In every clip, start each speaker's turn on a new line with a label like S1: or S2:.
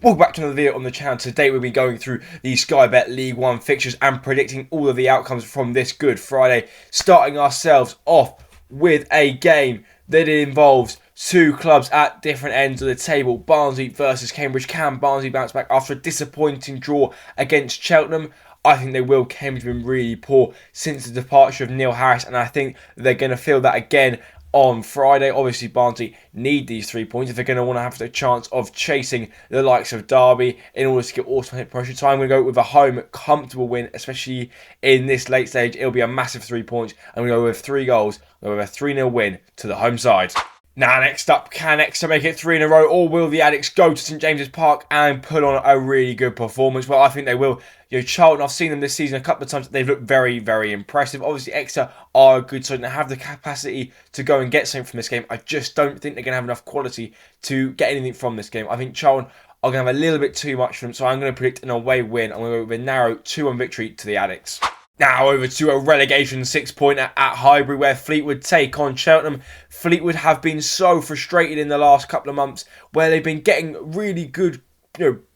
S1: Welcome back to another video on the channel. Today we'll be going through the Sky Bet League One fixtures and predicting all of the outcomes from this Good Friday. Starting ourselves off with a game that involves two clubs at different ends of the table. Barnsley versus Cambridge. Can Barnsley bounce back after a disappointing draw against Cheltenham? I think they will. Cambridge have been really poor since the departure of Neil Harris, and I think they're going to feel that again on Friday. Obviously, Barnsley need these 3 points if they're going to want to have the chance of chasing the likes of Derby in order to get automatic promotion. So I'm going to go with a home comfortable win, especially in this late stage. It'll be a massive 3 points. I'm going to go with 3 goals. I'm going to go with a 3-0 win to the home side. Now, next up, can Exeter make it 3 in a row, or will the Addicts go to St James's Park and put on a really good performance? Well, I think they will. Charlton, I've seen them this season a couple of times. They've looked very, very impressive. Obviously, Exeter are a good side and they have the capacity to go and get something from this game. I just don't think they're going to have enough quality to get anything from this game. I think Charlton are going to have a little bit too much for them, so I'm going to predict an away win. I'm going to go with a narrow 2-1 victory to the Addicts. Now over to a relegation 6-pointer at Highbury where Fleetwood take on Cheltenham. Fleetwood have been so frustrated in the last couple of months where they've been getting really good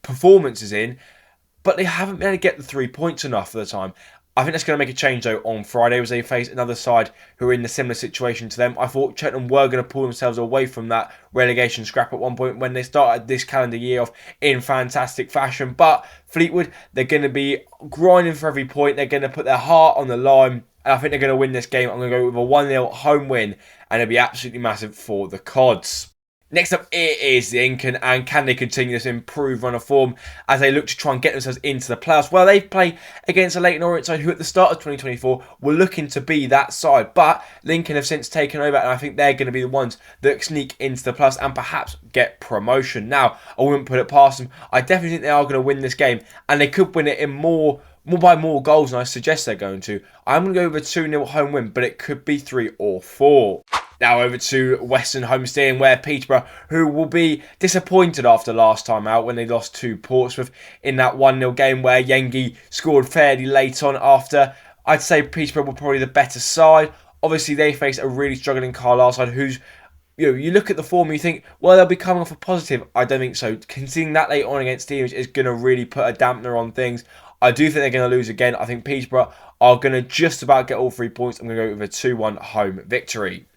S1: performances in, but they haven't been able to get the 3 points enough for the time. I think that's going to make a change though on Friday as they face another side who are in a similar situation to them. I thought Cheltenham were going to pull themselves away from that relegation scrap at one point when they started this calendar year off in fantastic fashion. But Fleetwood, they're going to be grinding for every point. They're going to put their heart on the line. And I think they're going to win this game. I'm going to go with a 1-0 home win. And it'll be absolutely massive for the Cods. Next up, it is the Lincoln, and can they continue this improved run of form as they look to try and get themselves into the playoffs? Well, they play against a Leyton Orient side who at the start of 2024 were looking to be that side, but Lincoln have since taken over, and I think they're going to be the ones that sneak into the playoffs and perhaps get promotion. Now, I wouldn't put it past them. I definitely think they are going to win this game, and they could win it in more by more goals than I suggest they're going to. I'm going to go with a 2-0 home win, but it could be 3 or 4. Now over to Western Homestead where Peterborough, who will be disappointed after last time out when they lost to Portsmouth in that 1-0 game where Yengi scored fairly late on after. I'd say Peterborough were probably the better side. Obviously they face a really struggling Carlisle side who's, you look at the form and you think, well, they'll be coming off a positive. I don't think so. Conceding that late on against Stevenage is going to really put a dampener on things. I do think they're going to lose again. I think Peterborough are going to just about get all 3 points. I'm going to go with a 2-1 home victory.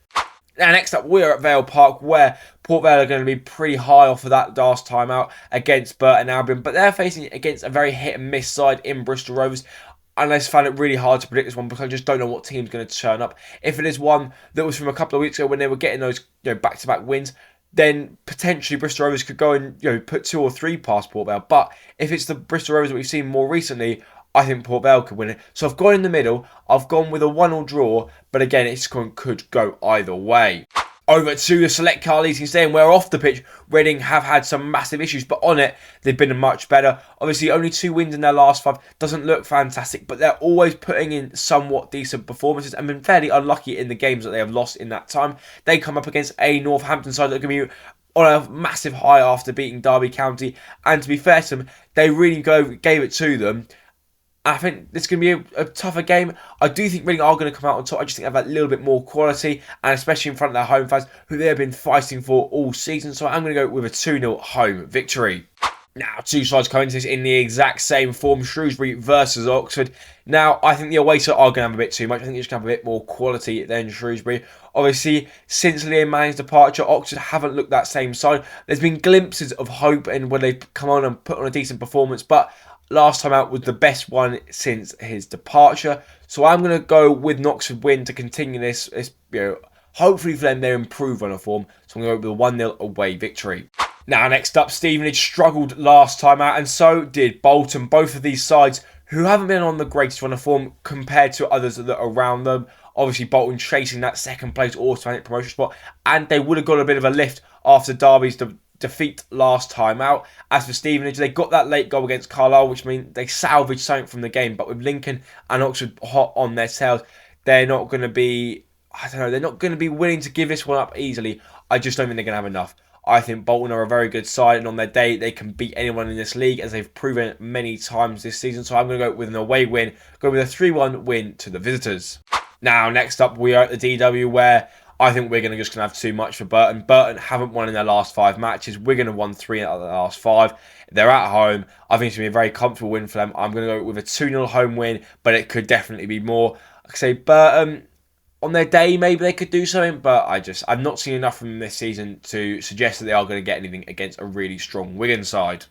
S1: Now, next up, we are at Vale Park, where Port Vale are going to be pretty high off of that last time out against Burton Albion, but they're facing against a very hit-and-miss side in Bristol Rovers. And I just found it really hard to predict this one because I just don't know what team's going to turn up. If it is one that was from a couple of weeks ago when they were getting those back-to-back wins, then potentially Bristol Rovers could go and put 2 or 3 past Port Vale. But if it's the Bristol Rovers that we've seen more recently, I think Port Vale could win it. So I've gone in the middle. I've gone with a 1-1 draw. But again, it could go either way. Over to the Select Carlisle saying where off the pitch, Reading have had some massive issues. But on it, they've been much better. Obviously, only 2 wins in their last 5. Doesn't look fantastic. But they're always putting in somewhat decent performances. And been fairly unlucky in the games that they have lost in that time. They come up against a Northampton side that can be on a massive high after beating Derby County. And to be fair to them, they really gave it to them. I think this is going to be a tougher game. I do think Reading are going to come out on top. I just think they have a little bit more quality, and especially in front of their home fans, who they have been fighting for all season. So I'm going to go with a 2-0 home victory. Now, 2 sides coming into this in the exact same form. Shrewsbury versus Oxford. Now, I think the away side are going to have a bit too much. I think they're just going to have a bit more quality than Shrewsbury. Obviously, since Liam Manning's departure, Oxford haven't looked that same side. There's been glimpses of hope and when they come on and put on a decent performance, but last time out was the best one since his departure. So I'm going to go with an Oxford win to continue this. Hopefully for them, they're improved on a form. So I'm going to go with a 1-0 away victory. Now, next up, Stevenage struggled last time out, and so did Bolton. Both of these sides who haven't been on the greatest run of form compared to others that are around them. Obviously, Bolton chasing that second place automatic promotion spot, and they would have got a bit of a lift after Derby's defeat last time out. As for Stevenage, they got that late goal against Carlisle, which means they salvaged something from the game. But with Lincoln and Oxford hot on their tails, they're not going to be, they're not going to be willing to give this one up easily. I just don't think they're going to have enough. I think Bolton are a very good side, and on their day, they can beat anyone in this league, as they've proven many times this season. So I'm going to go with an away win, go with a 3-1 win to the visitors. Now, next up, we are at the DW, where I think Wigan are just going to have too much for Burton. Burton haven't won in their last 5 matches. Wigan have won 3 out of the last 5. They're at home. I think it's going to be a very comfortable win for them. I'm going to go with a 2-0 home win, but it could definitely be more. Like I say, Burton, on their day, maybe they could do something, but I've not seen enough from them this season to suggest that they are going to get anything against a really strong Wigan side.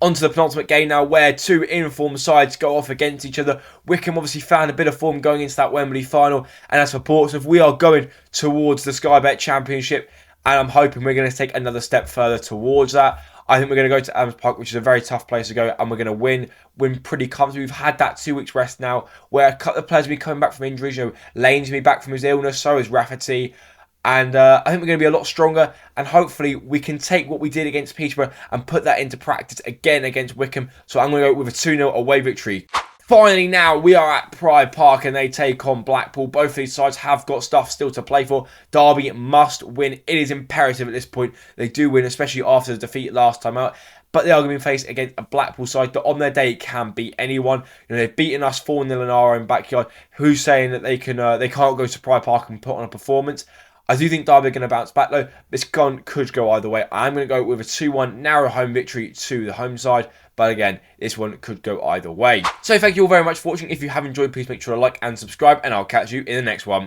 S1: On to the penultimate game now, where 2 informed sides go off against each other. Wycombe obviously found a bit of form going into that Wembley final. And as for Portsmouth, we are going towards the Sky Bet Championship. And I'm hoping we're going to take another step further towards that. I think we're going to go to Adams Park, which is a very tough place to go. And we're going to win pretty comfortably. We've had that 2 weeks rest now, where a couple of players will be coming back from injuries. You know, Leyton's going to be back from his illness, so is Rafferty. And I think we're going to be a lot stronger, and hopefully we can take what we did against Peterborough and put that into practice again against Wycombe. So I'm going to go with a 2-0 away victory. Finally now, we are at Pride Park and they take on Blackpool. Both of these sides have got stuff still to play for. Derby must win. It is imperative at this point they do win, especially after the defeat last time out. But they are going to be faced against a Blackpool side that on their day can beat anyone. You know, they've beaten us 4-0 in our own backyard. Who's saying that they can't go to Pride Park and put on a performance? I do think Derby are going to bounce back though. This could go either way. I'm going to go with a 2-1 narrow home victory to the home side. But again, this one could go either way. So thank you all very much for watching. If you have enjoyed, please make sure to like and subscribe. And I'll catch you in the next one.